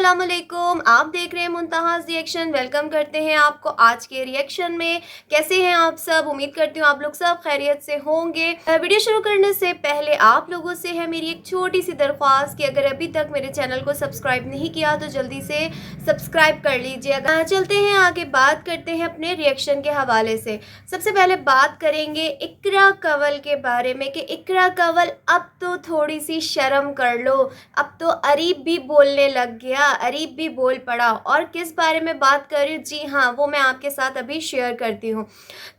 अस्सलामुअलैकुम। आप देख रहे हैं मुंतहास रिएक्शन। वेलकम करते हैं आपको आज के रिएक्शन में। कैसे हैं आप सब? उम्मीद करती हूँ आप लोग सब खैरियत से होंगे। वीडियो शुरू करने से पहले आप लोगों से है मेरी एक छोटी सी दरख्वास्त कि अगर अभी तक मेरे चैनल को सब्सक्राइब नहीं किया तो जल्दी से सब्सक्राइब कर लीजिए। चलते हैं आगे, बात करते हैं अपने रिएक्शन के हवाले से। सबसे पहले बात करेंगे इकरा कंवल के बारे में कि इकरा कंवल अब तो थोड़ी सी शर्म कर लो। अब तो अरीब भी बोलने लग गया, अरीब भी बोल पड़ा। और किस बारे में बात कर रही हूँ? जी हाँ, वो मैं आपके साथ अभी शेयर करती हूँ।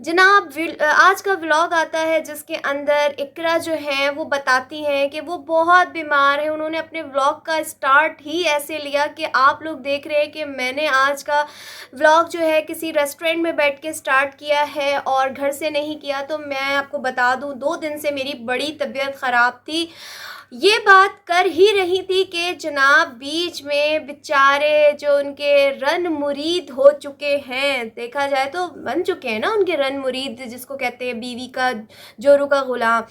जनाब, आज का व्लॉग आता है जिसके अंदर इकरा जो है वो बताती हैं कि वो बहुत बीमार है। उन्होंने अपने व्लॉग का स्टार्ट ही ऐसे लिया कि आप लोग देख रहे हैं कि मैंने आज का व्लॉग जो है किसी रेस्टोरेंट में बैठ के स्टार्ट किया है और घर से नहीं किया। तो मैं आपको बता दूँ, 2 दिन से मेरी बड़ी तबीयत ख़राब थी। ये बात कर ही रही थी कि जनाब बीच में बेचारे जो उनके रन मुरीद हो चुके हैं, देखा जाए तो बन चुके हैं ना उनके रन मुरीद, जिसको कहते हैं बीवी का जोरू का गुलाम।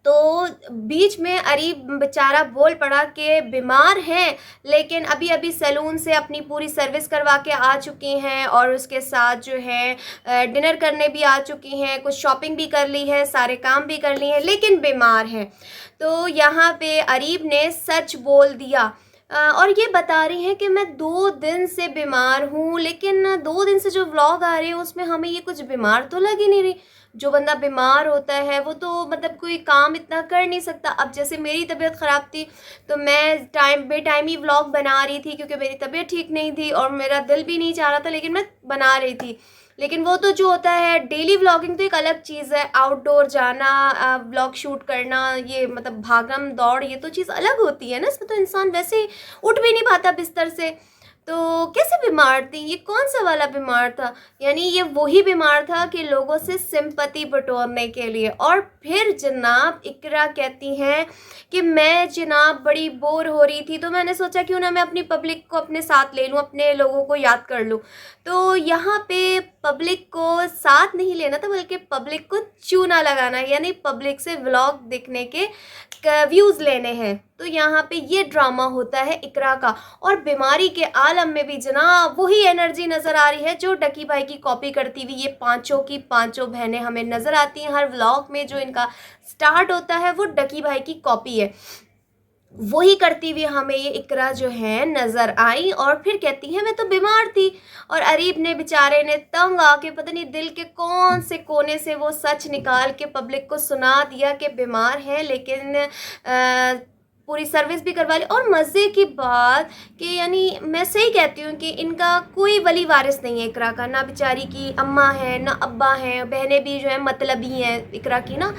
तो बीच में अरीब बेचारा बोल पड़ा कि बीमार हैं, लेकिन अभी अभी सैलून से अपनी पूरी सर्विस करवा के आ चुकी हैं और उसके साथ जो है डिनर करने भी आ चुकी हैं, कुछ शॉपिंग भी कर ली है, सारे काम भी कर लिए हैं, लेकिन बीमार हैं। तो यहाँ पे अरीब ने सच बोल दिया और ये बता रही हैं कि मैं 2 दिन से बीमार हूँ। लेकिन 2 दिन से जो व्लॉग आ रहे हैं उसमें हमें ये कुछ बीमार तो लग ही नहीं रही। जो बंदा बीमार होता है वो तो मतलब कोई काम इतना कर नहीं सकता। अब जैसे मेरी तबीयत ख़राब थी तो मैं बेटाइम ही व्लॉग बना रही थी क्योंकि मेरी तबीयत ठीक नहीं थी और मेरा दिल भी नहीं चाह रहा था, लेकिन मैं बना रही थी। लेकिन वो तो जो होता है डेली व्लॉगिंग तो एक अलग चीज़ है। आउटडोर जाना, व्लॉग शूट करना, ये मतलब भागम दौड़, ये तो चीज़ अलग होती है ना। इसमें तो इंसान वैसे ही उठ भी नहीं पाता बिस्तर से। तो कैसे बीमार थी? ये कौन सा वाला बीमार था? यानी ये वही बीमार था कि लोगों से सिंपैथी बटोरने के लिए। और फिर जनाब इकरा कहती हैं कि मैं जनाब बड़ी बोर हो रही थी तो मैंने सोचा क्यों ना मैं अपनी पब्लिक को अपने साथ ले लूँ, अपने लोगों को याद कर लूँ। तो यहाँ पे पब्लिक को साथ नहीं लेना था बल्कि पब्लिक को चूना लगाना है, यानी पब्लिक से व्लॉग देखने के व्यूज़ लेने हैं। तो यहाँ पे ये ड्रामा होता है इकरा का। और बीमारी के आलम में भी जनाब वही एनर्जी नज़र आ रही है जो डकी भाई की कॉपी करती हुई ये पांचों की पांचों बहनें हमें नज़र आती हैं। हर व्लॉग में जो इनका स्टार्ट होता है वो डकी भाई की कॉपी है, वही करती हुई हमें ये इकरा जो है नज़र आई। और फिर कहती है मैं तो बीमार थी। और अरीब ने बेचारे ने तंग आके पता नहीं दिल के कौन से कोने से वो सच निकाल के पब्लिक को सुना दिया कि बीमार है, लेकिन पूरी सर्विस भी करवा ली। और मज़े की बात कि यानी मैं सही कहती हूँ कि इनका कोई वली वारिस नहीं है इकरा का। ना बेचारी की अम्मा है ना अब्बा हैं, बहनें भी जो है मतलबी हैं इकरा की ना,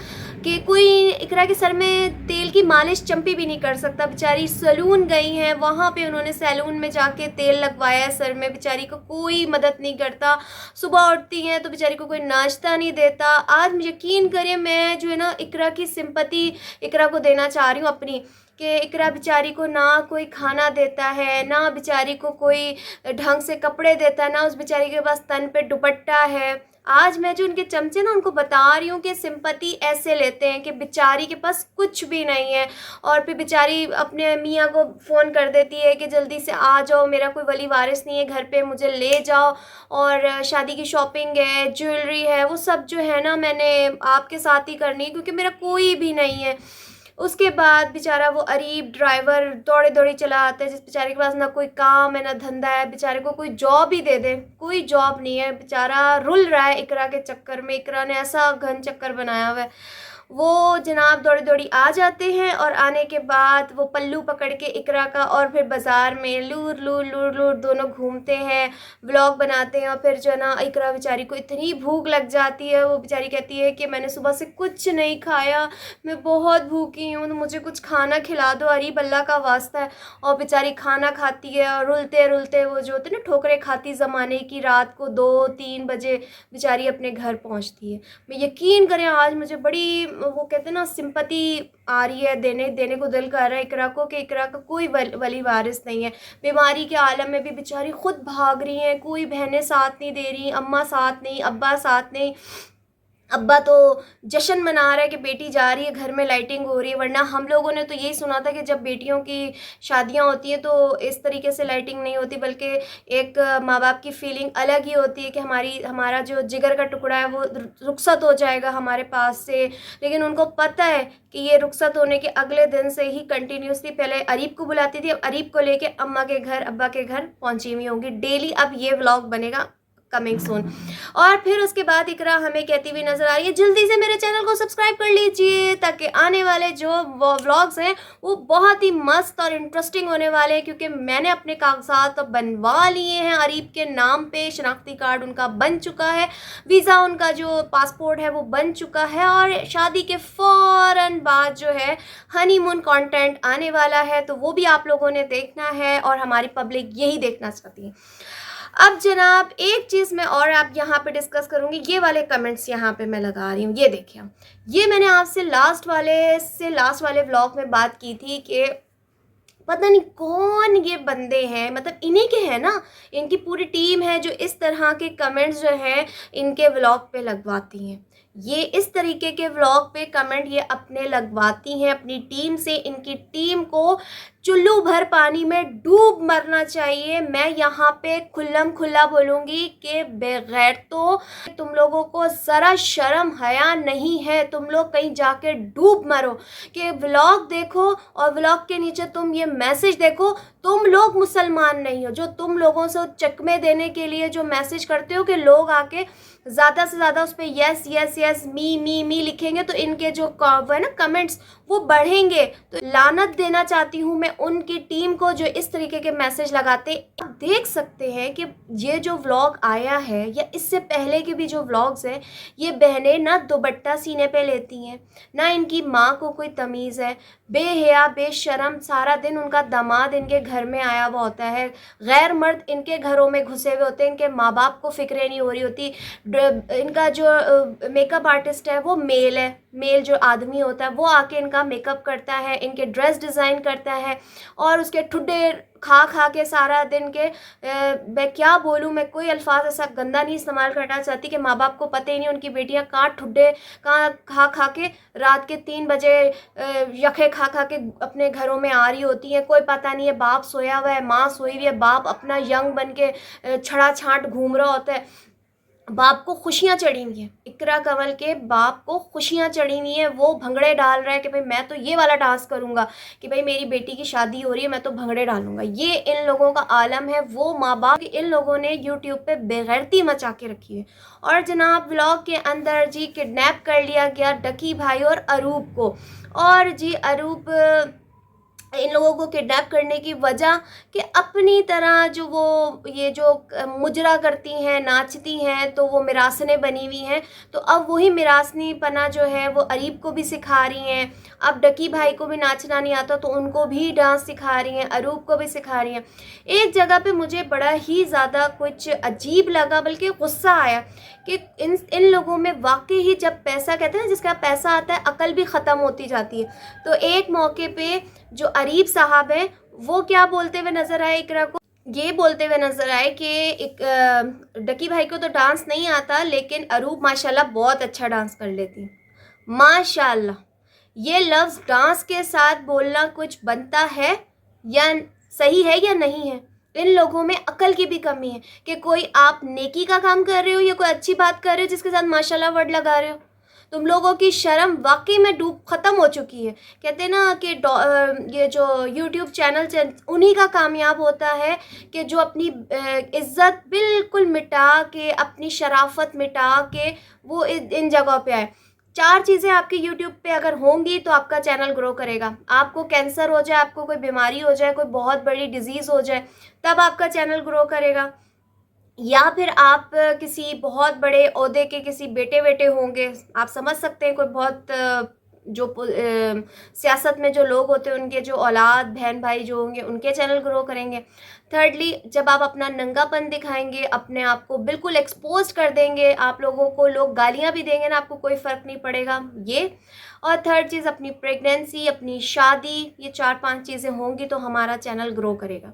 कि कोई इकरा के सर में तेल की मालिश चंपी भी नहीं कर सकता। बेचारी सैलून गई हैं, वहाँ पे उन्होंने सैलून में जाके तेल लगवाया है सर में। बेचारी को कोई मदद नहीं करता। सुबह उठती हैं तो बेचारी को कोई नाश्ता नहीं देता। आज यकीन करिए मैं जो है ना इकरा की सिंपैथी इकरा को देना चाह रही हूँ अपनी, कि इकरा बेचारी को ना कोई खाना देता है, ना बेचारी को कोई ढंग से कपड़े देता है, ना उस बेचारी के पास तन पे दुपट्टा है। आज मैं जो उनके चमचे ना उनको बता रही हूँ कि सिंपैथी ऐसे लेते हैं कि बेचारी के पास कुछ भी नहीं है और फिर बेचारी अपने मियाँ को फ़ोन कर देती है कि जल्दी से आ जाओ, मेरा कोई वली वारिस नहीं है घर पे, मुझे ले जाओ। और शादी की शॉपिंग है, ज्वेलरी है, वो सब जो है ना मैंने आपके साथ ही करनी है क्योंकि मेरा कोई भी नहीं है। उसके बाद बेचारा वो अरीब ड्राइवर दौड़े दौड़ी चला आता है, जिस बेचारे के पास ना कोई काम है ना धंधा है। बेचारे को कोई जॉब ही दे दे, कोई जॉब नहीं है, बेचारा रुल रहा है इकरा के चक्कर में। इकरा ने ऐसा घन चक्कर बनाया हुआ है। वो जनाब दौड़ी दौड़ी आ जाते हैं और आने के बाद वो पल्लू पकड़ के इकरा का और फिर बाज़ार में लूर लूर लूर लूर दोनों घूमते हैं, व्लॉग बनाते हैं। और फिर जो ना इकरा बेचारी को इतनी भूख लग जाती है, वो बेचारी कहती है कि मैंने सुबह से कुछ नहीं खाया, मैं बहुत भूखी हूँ, तो मुझे कुछ खाना खिला दो अरीब, अल्लाह का वास्ता है। और बेचारी खाना खाती है और रुलते रुलते वो जो होते हैं ना ठोकरें खाती ज़माने की, रात को 2-3 बजे बेचारी अपने घर पहुँचती है। मैं यकीन करें आज मुझे बड़ी वो कहते हैं ना सिंपैथी आ रही है, देने देने को दिल कर रहा है इकरा को कि इकरा का कोई वली वारिस नहीं है। बीमारी के आलम में भी बेचारी खुद भाग रही हैं, कोई बहनें साथ नहीं दे रही, अम्मा साथ नहीं, अब्बा साथ नहीं। अब्बा तो जश्न मना रहा है कि बेटी जा रही है, घर में लाइटिंग हो रही है, वरना हम लोगों ने तो यही सुना था कि जब बेटियों की शादियां होती हैं तो इस तरीके से लाइटिंग नहीं होती, बल्कि एक माँ बाप की फीलिंग अलग ही होती है कि हमारा जो जिगर का टुकड़ा है वो रुखसत हो जाएगा हमारे पास से। लेकिन उनको पता है कि ये रुखसत होने के अगले दिन से ही कंटिन्यूसली पहले अरीब को बुलाती थी, अब अरीब को लेके अम्मा के घर अब्बा के घर पहुंची हुई होंगी डेली। अब ये व्लॉग बनेगा कमिंग सून। और फिर उसके बाद इकरा हमें कहती हुई नजर आ रही है, जल्दी से मेरे चैनल को सब्सक्राइब कर लीजिए ताकि आने वाले जो व्लॉग्स हैं वो बहुत ही मस्त और इंटरेस्टिंग होने वाले हैं, क्योंकि मैंने अपने कागजात तो बनवा लिए हैं अरीब के नाम पे। शनाख्ती कार्ड उनका बन चुका है, वीज़ा उनका जो पासपोर्ट है वो बन चुका है, और शादी के फ़ौरन बाद जो है हनीमून कंटेंट आने वाला है, तो वो भी आप लोगों ने देखना है और हमारी पब्लिक यही देखना चाहती है। अब जनाब एक चीज़ मैं और आप यहाँ पे डिस्कस करूँगी, ये वाले कमेंट्स यहाँ पे मैं लगा रही हूँ, ये देखिए। ये मैंने आपसे लास्ट वाले व्लॉग में बात की थी कि पता नहीं कौन ये बंदे हैं, मतलब इन्हीं के हैं ना, इनकी पूरी टीम है जो इस तरह के कमेंट्स जो हैं इनके व्लॉग पे लगवाती हैं। ये इस तरीके के व्लॉग पे कमेंट ये अपने लगवाती हैं अपनी टीम से। इनकी टीम को चुल्लू भर पानी में डूब मरना चाहिए। मैं यहाँ पे खुल्लम खुल्ला बोलूँगी कि बगैर तो तुम लोगों को ज़रा शर्म हया नहीं है, तुम लोग कहीं जाके डूब मरो। कि व्लॉग देखो और व्लॉग के नीचे तुम ये मैसेज देखो, तुम लोग मुसलमान नहीं हो। जो तुम लोगों से चकमे देने के लिए जो मैसेज करते हो कि लोग आके ज़्यादा से ज़्यादा उस पर यस यस यस मी लिखेंगे तो इनके जो वो है ना कमेंट्स वो बढ़ेंगे। तो लानत देना चाहती हूँ मैं उनकी टीम को जो इस तरीके के मैसेज लगाते। आप देख सकते हैं कि ये जो व्लॉग आया है या इससे पहले के भी जो व्लॉग्स हैं, ये बहनें ना दुपट्टा सीने पे लेती हैं, ना इनकी माँ को कोई तमीज़ है। बेहया बेशरम सारा दिन उनका दामाद इनके घर में आया हुआ होता है, गैर मर्द इनके घरों में घुसे हुए होते हैं, इनके माँ बाप को फिक्र नहीं हो रही होती। इनका जो मेकअप आर्टिस्ट है वो मेल है, मेल जो आदमी होता है वो आके इनका मेकअप करता है, इनके ड्रेस डिज़ाइन करता है, और उसके ठुड्डे खा खा के सारा दिन के मैं क्या बोलूँ, मैं कोई अल्फाज ऐसा गंदा नहीं इस्तेमाल करना चाहती कि माँ बाप को पता ही नहीं उनकी बेटियाँ कहाँ ठुड्डे कहाँ खा खा के रात के 3 बजे यखे खा खा के अपने घरों में आ रही होती हैं। कोई पता नहीं है, बाप सोया हुआ है, माँ सोई हुई है, बाप अपना यंग बन के छड़ा छांट घूम रहा होता है। बाप को खुशियाँ चढ़ी हुई हैं, इकरा कंवल के बाप को खुशियाँ चढ़ी हुई हैं। वो भंगड़े डाल रहा है कि भाई मैं तो ये वाला डांस करूँगा, कि भाई मेरी बेटी की शादी हो रही है मैं तो भंगड़े डालूंगा। ये इन लोगों का आलम है। वो माँ बाप इन लोगों ने यूट्यूब पे बेगैरती मचा के रखी है। और जनाब व्लॉग के अंदर जी किडनैप कर लिया गया डकी भाई और अरूप को। और जी अरूप इन लोगों को किडनैप करने की वजह कि अपनी तरह जो वो ये जो मुजरा करती हैं, नाचती हैं, तो वो मिरासने बनी हुई हैं, तो अब वही मिरासनी पना जो है वो अरीब को भी सिखा रही हैं। अब डकी भाई को भी नाचना नहीं आता तो उनको भी डांस सिखा रही हैं, अरूप को भी सिखा रही हैं। एक जगह पे मुझे बड़ा ही ज़्यादा कुछ अजीब लगा, बल्कि गुस्सा आया कि इन लोगों में वाकई ही जब पैसा, कहते हैं जिसका पैसा आता है अकल भी ख़त्म होती जाती है। तो एक मौके पे जो अरीब साहब हैं वो क्या बोलते हुए नज़र आए इकरा को, ये बोलते हुए नज़र आए कि एक डकी भाई को तो डांस नहीं आता लेकिन अरूप माशाल्लाह बहुत अच्छा डांस कर लेती। माशाल्लाह, ये लफ्ज़ डांस के साथ बोलना कुछ बनता है या सही है या नहीं है? इन लोगों में अकल की भी कमी है कि कोई आप नेकी का काम कर रहे हो या कोई अच्छी बात कर रहे हो जिसके साथ माशाल्लाह वर्ड लगा रहे हो। तुम लोगों की शर्म वाकई में डूब ख़त्म हो चुकी है। कहते हैं ना कि ये जो यूट्यूब चैनल उन्हीं का कामयाब होता है कि जो अपनी इज़्ज़त बिल्कुल मिटा के, अपनी शराफत मिटा के वो इन जगहों पे आए। 4 चीज़ें आपके यूट्यूब पे अगर होंगी तो आपका चैनल ग्रो करेगा। आपको कैंसर हो जाए, आपको कोई बीमारी हो जाए, कोई बहुत बड़ी डिजीज़ हो जाए, तब आपका चैनल ग्रो करेगा। या फिर आप किसी बहुत बड़े ओहदे के किसी बेटे होंगे, आप समझ सकते हैं, कोई बहुत जो सियासत में जो लोग होते हैं उनके जो औलाद बहन भाई जो होंगे उनके चैनल ग्रो करेंगे। थर्डली, जब आप अपना नंगापन दिखाएंगे, अपने आप को बिल्कुल एक्सपोज कर देंगे, आप लोगों को लोग गालियां भी देंगे ना, आपको कोई फ़र्क नहीं पड़ेगा ये। और थर्ड चीज़ अपनी प्रेगनेंसी, अपनी शादी, ये 4-5 चीज़ें होंगी तो हमारा चैनल ग्रो करेगा।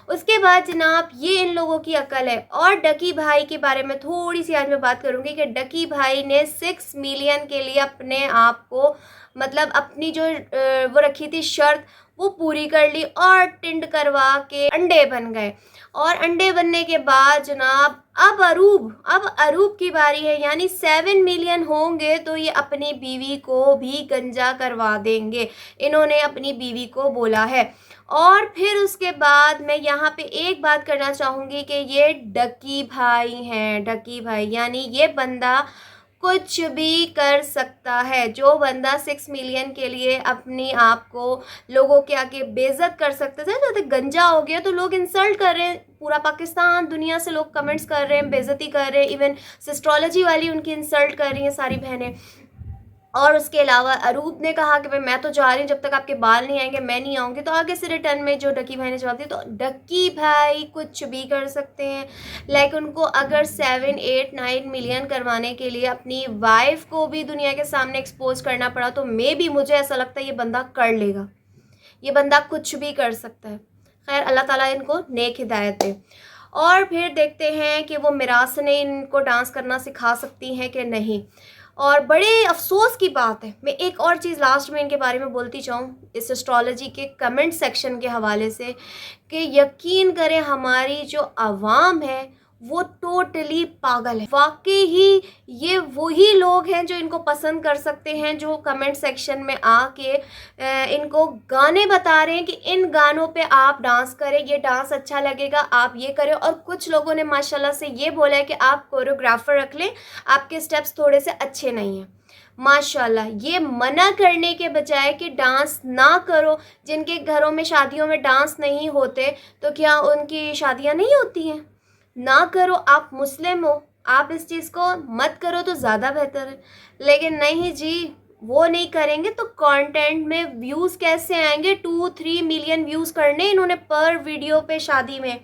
उसके बाद जनाब ये इन लोगों की अकल है। और डकी भाई के बारे में थोड़ी सी आज मैं बात करूँगी कि डकी भाई ने 6 मिलियन के लिए अपने आप को मतलब अपनी जो वो रखी थी शर्त वो पूरी कर ली और टिंड करवा के अंडे बन गए। और अंडे बनने के बाद जनाब अब अरूब की बारी है, यानी 7 मिलियन होंगे तो ये अपनी बीवी को भी गंजा करवा देंगे, इन्होंने अपनी बीवी को बोला है। और फिर उसके बाद मैं यहाँ पे एक बात करना चाहूँगी कि ये डकी भाई हैं, डकी भाई यानी ये बंदा कुछ भी कर सकता है। जो बंदा 6 मिलियन के लिए अपनी आप को लोगों के आगे बेइज्जत कर सकते थे, तो गंजा हो गया तो लोग इंसल्ट कर रहे हैं, पूरा पाकिस्तान दुनिया से लोग कमेंट्स कर रहे हैं, बेइज्जती कर रहे हैं, इवन सिस्ट्रोलॉजी वाली उनकी इंसल्ट कर रही हैं सारी बहनें। और उसके अलावा अरूप ने कहा कि भाई मैं तो जा रही हूँ, जब तक आपके बाल नहीं आएंगे मैं नहीं आऊँगी। तो आगे से रिटर्न में जो डकी भाई ने जवाब दिया, तो डकी भाई कुछ भी कर सकते हैं। लाइक उनको अगर 7, 8, 9 मिलियन करवाने के लिए अपनी वाइफ को भी दुनिया के सामने एक्सपोज करना पड़ा तो मे भी मुझे ऐसा लगता है ये बंदा कर लेगा, ये बंदा कुछ भी कर सकता है। खैर अल्लाह ताला इनको नेक हिदायत दे। और फिर देखते हैं कि वो मिरास ने इनको डांस करना सिखा सकती हैं कि नहीं। और बड़े अफसोस की बात है, मैं एक और चीज़ लास्ट में इनके बारे में बोलती चाहूँ इस एस्ट्रोलॉजी के कमेंट सेक्शन के हवाले से, कि यकीन करें हमारी जो आवाम है वो टोटली पागल है। वाकई ही ये वही लोग हैं जो इनको पसंद कर सकते हैं, जो कमेंट सेक्शन में आके इनको गाने बता रहे हैं कि इन गानों पे आप डांस करें, ये डांस अच्छा लगेगा, आप ये करें। और कुछ लोगों ने माशाल्लाह से ये बोला है कि आप कोरियोग्राफर रख लें, आपके स्टेप्स थोड़े से अच्छे नहीं हैं। माशाल्लाह, ये मना करने के बजाय कि डांस ना करो, जिनके घरों में शादियों में डांस नहीं होते तो क्या उनकी शादियां नहीं होती हैं? ना करो, आप मुस्लिम हो, आप इस चीज़ को मत करो तो ज़्यादा बेहतर है। लेकिन नहीं जी, वो नहीं करेंगे तो कंटेंट में व्यूज़ कैसे आएंगे? 2-3 मिलियन व्यूज़ करने इन्होंने पर वीडियो पे शादी में।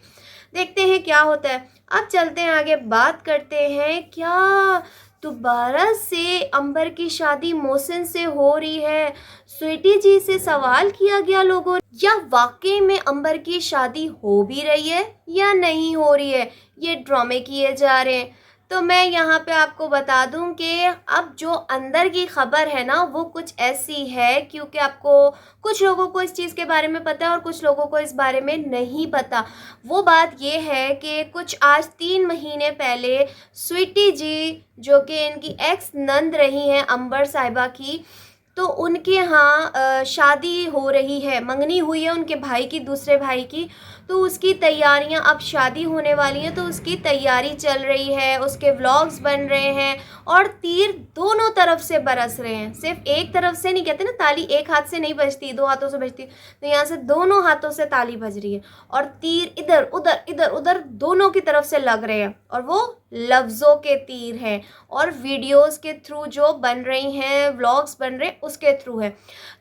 देखते हैं क्या होता है। अब चलते हैं आगे, बात करते हैं क्या दोबारा से अंबर की शादी मोहसिन से हो रही है? स्वीटी जी से सवाल किया गया लोगों ने, या वाकई में अंबर की शादी हो भी रही है या नहीं हो रही है, ये ड्रामे किए जा रहे हैं। तो मैं यहाँ पे आपको बता दूं कि अब जो अंदर की खबर है ना वो कुछ ऐसी है, क्योंकि आपको कुछ लोगों को इस चीज़ के बारे में पता है और कुछ लोगों को इस बारे में नहीं पता। वो बात ये है कि कुछ आज 3 महीने पहले स्वीटी जी, जो कि इनकी एक्स नंद रही हैं अंबर साहिबा की, तो उनके यहाँ शादी हो रही है, मंगनी हुई है उनके भाई की, दूसरे भाई की। तो उसकी तैयारियां, अब शादी होने वाली है तो उसकी तैयारी चल रही है, उसके व्लॉग्स बन रहे हैं और तीर दोनों तरफ से बरस रहे हैं। सिर्फ एक तरफ से नहीं, कहते ना ताली एक हाथ से नहीं बजती, 2 हाथों से बजती, तो यहाँ से दोनों हाथों से ताली बज रही है और तीर इधर उधर दोनों की तरफ से लग रहे हैं। और वो लफ्ज़ों के तीर हैं और वीडियोस के थ्रू जो बन रही हैं, व्लॉग्स बन रहे हैं उसके थ्रू है।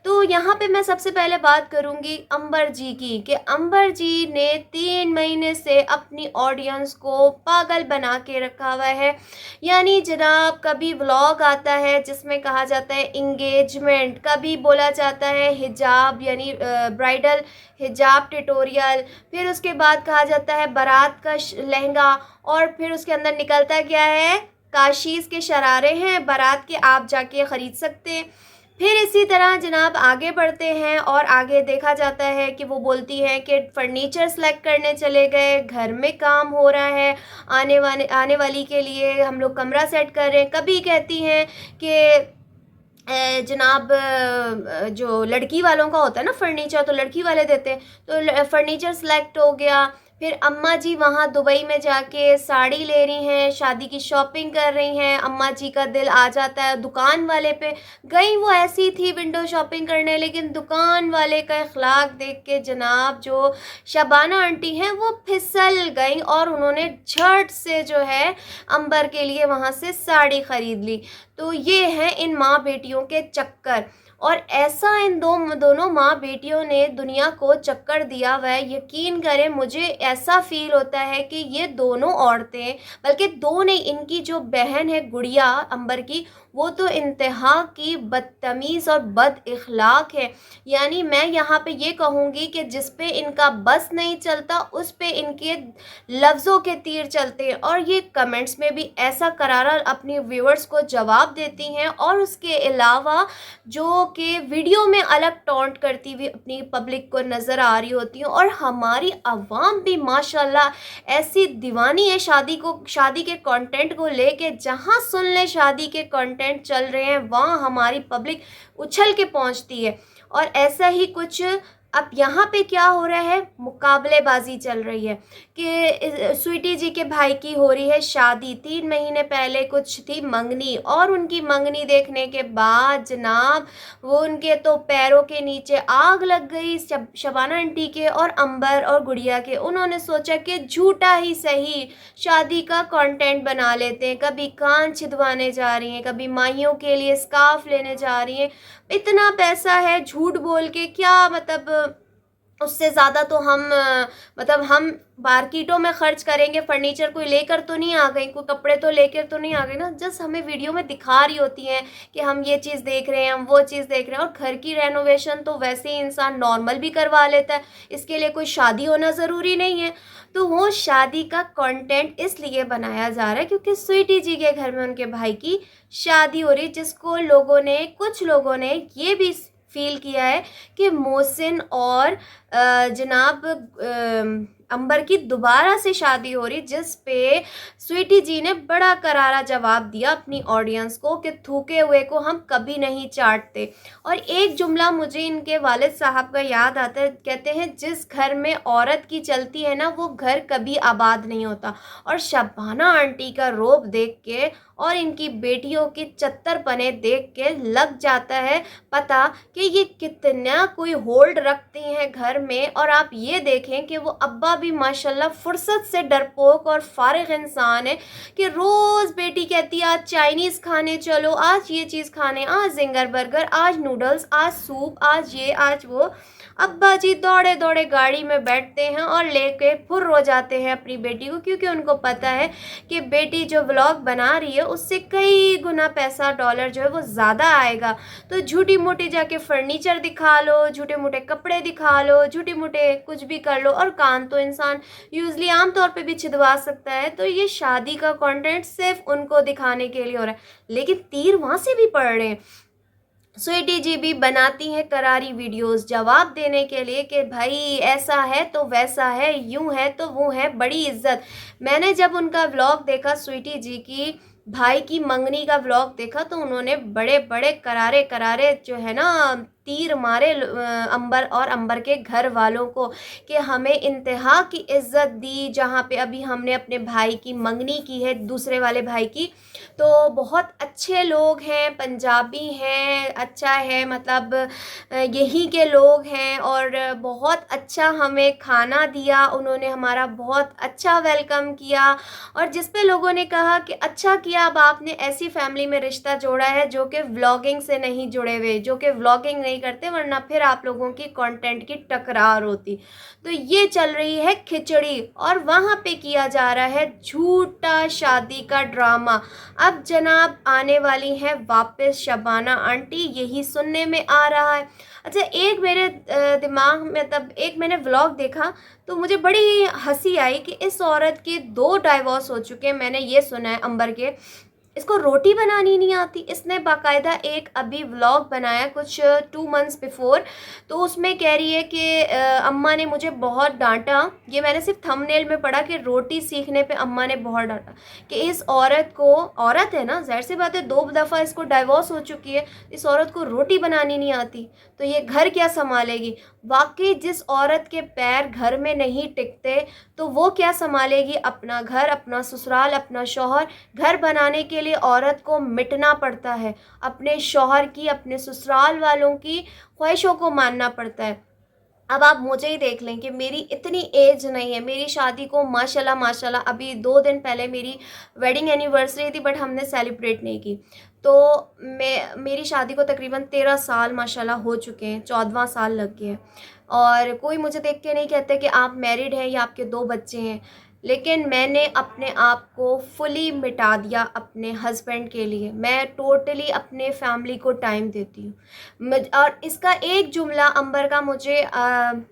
तो यहाँ पे मैं सबसे पहले बात करूँगी अंबर जी की, कि अंबर जी ने 3 महीने से अपनी ऑडियंस को पागल बना के रखा हुआ है। यानी जनाब कभी व्लॉग आता है जिसमें कहा जाता है इंगेजमेंट, कभी बोला जाता है हिजाब यानी ब्राइडल हिजाब ट्यूटोरियल, फिर उसके बाद कहा जाता है बारात का लहंगा, और फिर उसके अंदर निकलता क्या है, काशीज़ के शरारे हैं, बारात के आप जाके ख़रीद सकते हैं। फिर इसी तरह जनाब आगे बढ़ते हैं और आगे देखा जाता है कि वो बोलती हैं कि फर्नीचर सेलेक्ट करने चले गए, घर में काम हो रहा है, आने वाली के लिए हम लोग कमरा सेट कर रहे हैं। कभी कहती हैं कि जनाब जो लड़की वालों का होता है ना फर्नीचर, तो लड़की वाले देते हैं, तो फर्नीचर सेलेक्ट हो गया। फिर अम्मा जी वहाँ दुबई में जाके साड़ी ले रही हैं, शादी की शॉपिंग कर रही हैं, अम्मा जी का दिल आ जाता है दुकान वाले पे। गई वो ऐसी थी विंडो शॉपिंग करने, लेकिन दुकान वाले का अखलाक देख के जनाब जो शबाना आंटी हैं वो फिसल गई और उन्होंने झट से जो है अंबर के लिए वहाँ से साड़ी ख़रीद ली। तो ये है इन माँ बेटियों के चक्कर, और ऐसा इन दोनों माँ बेटियों ने दुनिया को चक्कर दिया हुआ है। यकीन करें मुझे ऐसा फील होता है कि ये दोनों औरतें, बल्कि दो नहीं, इनकी जो बहन है गुड़िया अंबर की, वो तो इंतहा की बदतमीज़ और बद इखलाक है। यानी मैं यहाँ पे ये कहूँगी कि जिस पे इनका बस नहीं चलता उस पे इनके लफ्ज़ों के तीर चलते हैं, और ये कमेंट्स में भी ऐसा करारा अपने व्यूअर्स को जवाब देती हैं, और उसके अलावा जो कि वीडियो में अलग टॉन्ट करती हुई अपनी पब्लिक को नज़र आ रही होती हैं। और हमारी आवाम भी माशाल्लाह ऐसी दीवानी है शादी के कंटेंट को लेके, जहाँ सुन ले शादी के कंटेंट चल रहे हैं वहाँ हमारी पब्लिक उछल के पहुँचती है। और ऐसा ही कुछ अब यहाँ पे क्या हो रहा है, मुकाबलेबाजी चल रही है कि स्वीटी जी के भाई की हो रही है शादी। 3 महीने पहले कुछ थी मंगनी, और उनकी मंगनी देखने के बाद जनाब वो उनके तो पैरों के नीचे आग लग गई, शबाना आंटी के और अंबर और गुड़िया के। उन्होंने सोचा कि झूठा ही सही शादी का कंटेंट बना लेते हैं, कभी कान छिदवाने जा रही हैं, कभी माइयों के लिए स्कार्फ लेने जा रही हैं। इतना पैसा है, झूठ बोल के क्या मतलब, उससे ज़्यादा तो हम मार्केटों में खर्च करेंगे। फर्नीचर कोई लेकर तो नहीं आ गई, कोई कपड़े तो लेकर तो नहीं आ गई ना, जस्ट हमें वीडियो में दिखा रही होती हैं कि हम ये चीज़ देख रहे हैं, हम वो चीज़ देख रहे हैं। और घर की रेनोवेशन तो वैसे ही इंसान नॉर्मल भी करवा लेता है, इसके लिए कोई शादी होना ज़रूरी नहीं है। तो वो शादी का कंटेंट इसलिए बनाया जा रहा है क्योंकि स्वीटी जी के घर में उनके भाई की शादी हो रही, जिसको कुछ लोगों ने ये भी फील किया है कि मोहसिन और जनाब अंबर की दोबारा से शादी हो रही, जिस पे स्वीटी जी ने बड़ा करारा जवाब दिया अपनी ऑडियंस को कि थूके हुए को हम कभी नहीं चाटते। और एक जुमला मुझे इनके वालिद साहब का याद आता है, कहते हैं जिस घर में औरत की चलती है ना वो घर कभी आबाद नहीं होता। और शबाना आंटी का रोब देख के और इनकी बेटियों की चत्तरपने देख के लग जाता है पता कि ये कितना कोई होल्ड रखती हैं घर में। और आप ये देखें कि वो अब्बा भी माशाल्लाह फुर्सत से डरपोक और फारिग इंसान है कि रोज़ बेटी कहती है आज चाइनीज़ खाने चलो, आज ये चीज़ खाने, आज जिंगर बर्गर, आज नूडल्स, आज सूप, आज ये आज वो। अब्बा जी दौड़े दौड़े गाड़ी में बैठते हैं और लेके फुर हो जाते हैं अपनी बेटी को, क्योंकि उनको पता है कि बेटी जो व्लॉग बना रही है उससे कई गुना पैसा डॉलर जो है वो ज़्यादा आएगा। तो झूठी मोटी जाके फर्नीचर दिखा लो, झूठे मोटे कपड़े दिखा लो, झूठे मोटे कुछ भी कर लो, और कान तो इंसान यूजली आम तौर पे भी छिदवा सकता है। तो ये शादी का कंटेंट सिर्फ उनको दिखाने के लिए हो रहा है, लेकिन तीर वहाँ से भी पड़ रहे हैं। स्वीटी जी भी बनाती हैं करारी वीडियोस जवाब देने के लिए कि भाई ऐसा है तो वैसा है, यूं है तो वो है, बड़ी इज्जत। मैंने जब उनका व्लॉग देखा, स्वीटी जी की भाई की मंगनी का व्लॉग देखा, तो उन्होंने बड़े बड़े करारे करारे जो है ना तीर मारे अंबर और अंबर के घर वालों को कि हमें इंतहा की इज्जत दी। जहाँ पे अभी हमने अपने भाई की मंगनी की है, दूसरे वाले भाई की, तो बहुत अच्छे लोग हैं, पंजाबी हैं, अच्छा है मतलब यही के लोग हैं, और बहुत अच्छा हमें खाना दिया उन्होंने, हमारा बहुत अच्छा वेलकम किया। और जिस पे लोगों ने कहा कि अच्छा किया अब आपने ऐसी फैमिली में रिश्ता जोड़ा है जो कि व्लॉगिंग से नहीं जुड़े हुए, जो कि व्लॉगिंग नहीं करते, वरना फिर आप लोगों की कंटेंट की टकरार होती। तो ये चल रही है खिचड़ी, और वहाँ पे किया जा रहा है झूठा शादी का ड्रामा। अब जनाब आने वाली हैं वापस शबाना आंटी, यही सुनने में आ रहा है। अच्छा, एक मेरे दिमाग में तब एक मैंने व्लॉग देखा तो मुझे बड़ी हंसी आई कि इस औरत के 2 डाइवोर्स हो चुके हैं, मैंने ये सुना है अंबर के। इसको रोटी बनानी नहीं आती। इसने बाकायदा एक अभी व्लॉग बनाया कुछ 2 मंथ्स बिफोर, तो उसमें कह रही है कि अम्मा ने मुझे बहुत डांटा। ये मैंने सिर्फ थंबनेल में पढ़ा कि रोटी सीखने पे अम्मा ने बहुत डांटा, कि इस औरत को, औरत है ना, ज़ाहिर सी बात है 2 दफ़ा इसको डाइवोर्स हो चुकी है, इस औरत को रोटी बनानी नहीं आती तो ये घर क्या संभालेगी। वाकई जिस औरत के पैर घर में नहीं टिकते तो वो क्या संभालेगी अपना घर, अपना ससुराल, अपना शौहर। घर बनाने के लिए औरत को मिटना पड़ता है, अपने शौहर की, अपने ससुराल वालों की ख्वाहिशों को मानना पड़ता है। अब आप मुझे ही देख लें कि मेरी इतनी एज नहीं है, मेरी शादी को माशाल्लाह माशाल्लाह अभी 2 दिन पहले मेरी वेडिंग एनिवर्सरी थी, बट हमने सेलिब्रेट नहीं की। तो मेरी शादी को तकरीबन 13 साल माशाल्लाह हो चुके हैं, 14वां साल लग गया है, और कोई मुझे देख के नहीं कहते कि आप मैरिड हैं या आपके 2 बच्चे हैं। लेकिन मैंने अपने आप को फुली मिटा दिया अपने हस्बैंड के लिए। मैं टोटली अपने फैमिली को टाइम देती हूँ। और इसका एक जुमला अंबर का मुझे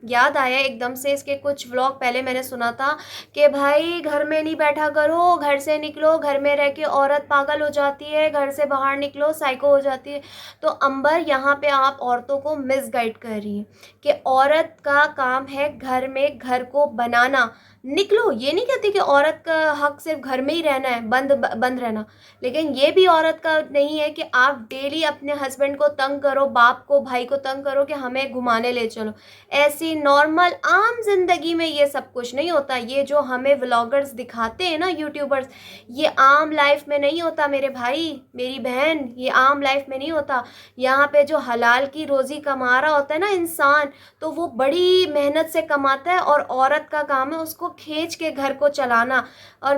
याद आया एकदम से। इसके कुछ व्लॉग पहले मैंने सुना था कि भाई घर में नहीं बैठा करो, घर से निकलो, घर में रह के औरत पागल हो जाती है, घर से बाहर निकलो साइको हो जाती है। तो अंबर यहाँ पे आप औरतों को मिसगाइड कर रही है कि औरत का काम है घर में घर को बनाना। निकलो, ये नहीं कहती कि औरत का हक सिर्फ घर में ही रहना है, बंद बंद रहना। लेकिन ये भी औरत का नहीं है कि आप डेली अपने हस्बैंड को तंग करो, बाप को भाई को तंग करो कि हमें घुमाने ले चलो। ऐसी नॉर्मल आम जिंदगी में ये सब कुछ नहीं होता। ये जो हमें व्लॉगर्स दिखाते हैं ना, यूट्यूबर्स, ये आम लाइफ में नहीं होता मेरे भाई मेरी बहन, ये आम लाइफ में नहीं होता। यहाँ पे जो हलाल की रोजी कमा रहा होता है ना इंसान, तो वो बड़ी मेहनत से कमाता है, और औरत का काम है उसको खींच के घर को चलाना। और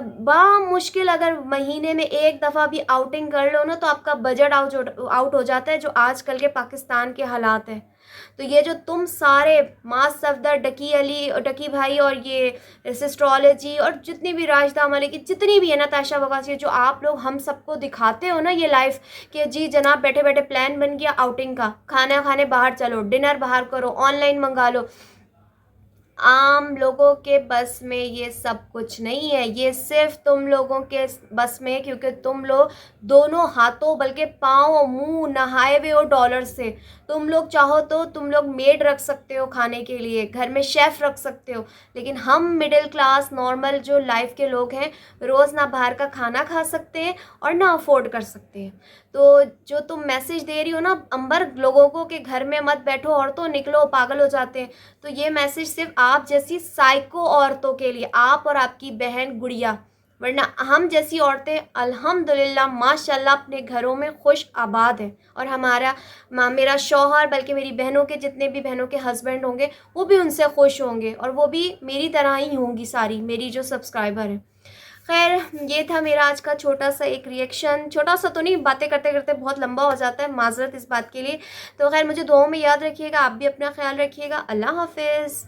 मुश्किल अगर महीने में एक दफ़ा भी आउटिंग कर लो ना, तो आपका बजट आउट हो जाता है, जो आजकल के पाकिस्तान के हालात हैं। तो ये जो तुम सारे मास सफदर, डकी अली, डकी भाई, और ये सिस्ट्रोलॉजी, और जितनी भी राजदा मलिक की जितनी भी है ना, ताशा वगासी, जो आप लोग हम सबको दिखाते हो ना ये लाइफ, कि जी जनाब बैठे बैठे प्लान बन गया आउटिंग का, खाना खाने बाहर चलो, डिनर बाहर करो, ऑनलाइन मंगा लो। आम लोगों के बस में ये सब कुछ नहीं है। ये सिर्फ तुम लोगों के बस में, क्योंकि तुम लोग दोनों हाथों बल्कि पाँव मुंह नहाए हुए हो डॉलर से। तुम लोग चाहो तो तुम लोग मेड रख सकते हो खाने के लिए, घर में शेफ़ रख सकते हो। लेकिन हम मिडिल क्लास नॉर्मल जो लाइफ के लोग हैं, रोज़ ना बाहर का खाना खा सकते हैं और ना अफोर्ड कर सकते हैं। तो जो तुम मैसेज दे रही हो ना अंबर लोगों को कि घर में मत बैठो, औरतों निकलो, पागल हो जाते हैं, तो ये मैसेज सिर्फ आप जैसी साइको औरतों के लिए, आप और आपकी बहन गुड़िया। वरना हम जैसी औरतें अल्हम्दुलिल्लाह माशाल्लाह अपने घरों में खुश आबाद हैं। और मेरा शौहर, बल्कि मेरी बहनों के जितने भी बहनों के हस्बैंड होंगे, वो भी उनसे खुश होंगे, और वो भी मेरी तरह ही होंगी सारी मेरी जो सब्सक्राइबर हैं। खैर, ये था मेरा आज का छोटा सा एक रिएक्शन। छोटा सा तो नहीं, बातें करते करते बहुत लंबा हो जाता है, माजरत इस बात के लिए। तो खैर, मुझे दुआओं में याद रखिएगा, आप भी अपना ख्याल रखिएगा। अल्लाह हाफिज़।